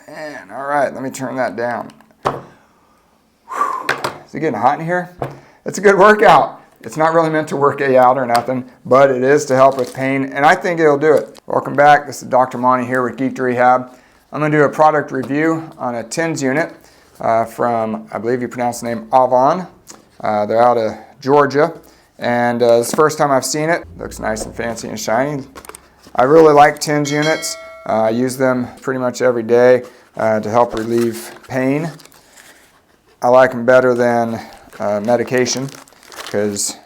And all right, let me turn that down. Is it getting hot in here? It's a good workout. It's not really meant to work you out or nothing, but it is to help with pain, and I think it'll do it. Welcome back. This is Dr. Monte here with Geek to Rehab. I'm going to do a product review on a TENS unit from, I believe you pronounce the name AUVON. They're out of Georgia, and this is the first time I've seen it. Looks nice and fancy and shiny. I really like TENS units. I use them pretty much every day to help relieve pain. I like them better than medication because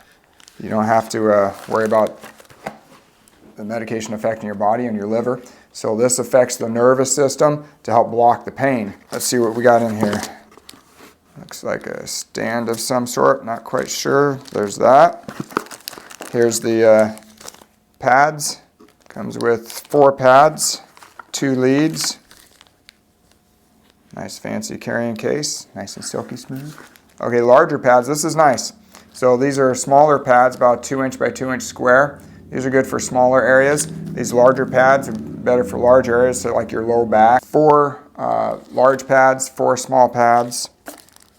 you don't have to worry about the medication affecting your body and your liver. So this affects the nervous system to help block the pain. Let's see what we got in here. Looks like a stand of some sort, not quite sure. There's that. Here's the pads. Comes with 4 pads, 2 leads. Nice fancy carrying case, nice and silky smooth. Okay, larger pads, this is nice. So these are smaller pads, about 2" by 2" square. These are good for smaller areas. These larger pads are better for large areas, so like your low back. 4 large pads, 4 small pads.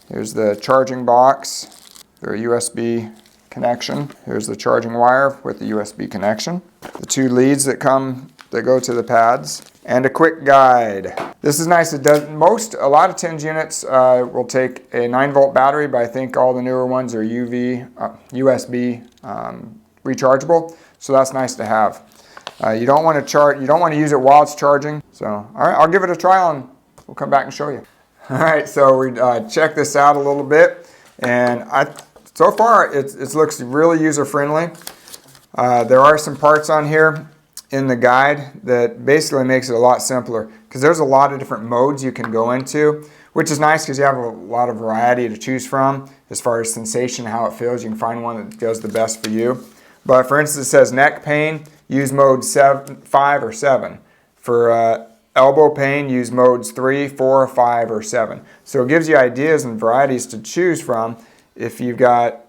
Here's the charging box, their USB connection. Here's the charging wire with the USB connection. The 2 leads that go to the pads, and a quick guide. This is nice. It does a lot of TENS units will take a 9-volt battery, but I think all the newer ones are USB rechargeable. So that's nice to have. You don't want to use it while it's charging. So all right, I'll give it a trial and we'll come back and show you. All right, so we checked this out a little bit, and so far it looks really user-friendly. There are some parts on here in the guide that basically makes it a lot simpler because there's a lot of different modes you can go into, which is nice because you have a lot of variety to choose from as far as sensation, how it feels. You can find one that does the best for you. But for instance, it says neck pain, use mode 5 or 7. For elbow pain, use modes 3, 4, 5, or 7. So it gives you ideas and varieties to choose from. If you've got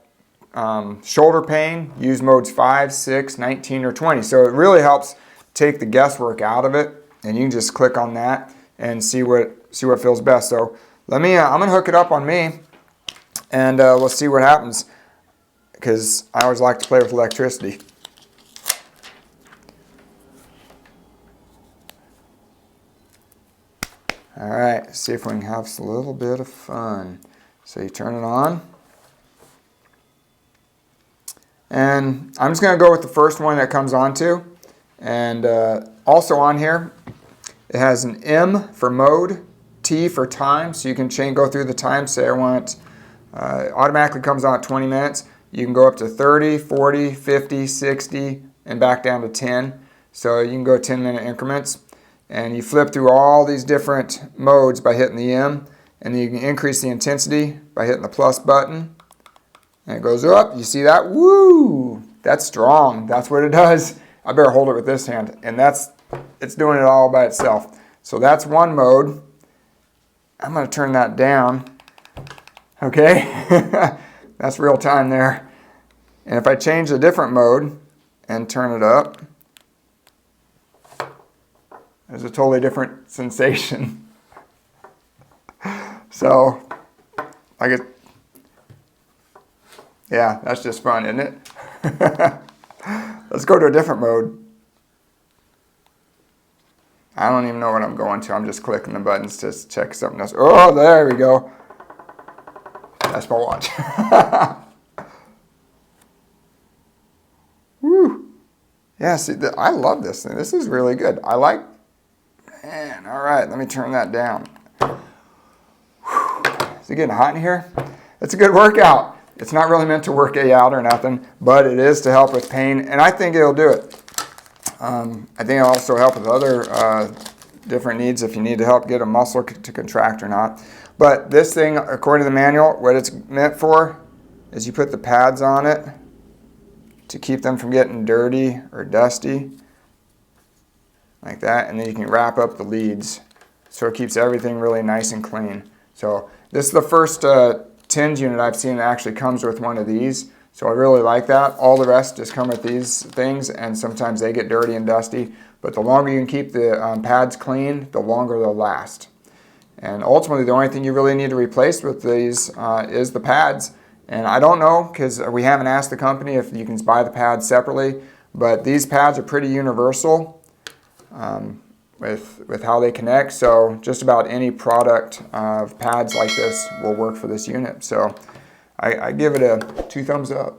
shoulder pain, use modes 5, 6, 19, or 20. So it really helps take the guesswork out of it, and you can just click on that and see what feels best. So I'm gonna hook it up on me, and we'll see what happens, because I always like to play with electricity. All right, see if we can have a little bit of fun. So you turn it on. And I'm just going to go with the first one that comes onto. And also on here, it has an M for mode, T for time. So you can go through the time. Say I want, automatically comes on at 20 minutes. You can go up to 30, 40, 50, 60, and back down to 10. So you can go 10-minute increments. And you flip through all these different modes by hitting the M. And then you can increase the intensity by hitting the plus button. And it goes up. You see that? Woo! That's strong. That's what it does. I better hold it with this hand. And it's doing it all by itself. So that's one mode. I'm going to turn that down. Okay? That's real time there. And if I change a different mode and turn it up, there's a totally different sensation. So, yeah, that's just fun, isn't it? Let's go to a different mode. I don't even know what I'm going to. I'm just clicking the buttons to check something else. Oh, there we go. That's my watch. Woo. Yeah, see, I love this thing. This is really good. Man, all right, let me turn that down. Is it getting hot in here? It's a good workout. It's not really meant to work you out or nothing, but it is to help with pain, and I think it'll do it. I think it'll also help with other different needs if you need to help get a muscle to contract or not. But this thing, according to the manual, what it's meant for is you put the pads on it to keep them from getting dirty or dusty, like that, and then you can wrap up the leads so it keeps everything really nice and clean. So this is the first TENS unit I've seen that actually comes with one of these, so I really like that. All the rest just come with these things, and sometimes they get dirty and dusty, but the longer you can keep the pads clean, the longer they'll last. And ultimately, the only thing you really need to replace with these is the pads. And I don't know, because we haven't asked the company if you can buy the pads separately, but these pads are pretty universal with how they connect. So just about any product of pads like this will work for this unit. So I give it a 2 thumbs up.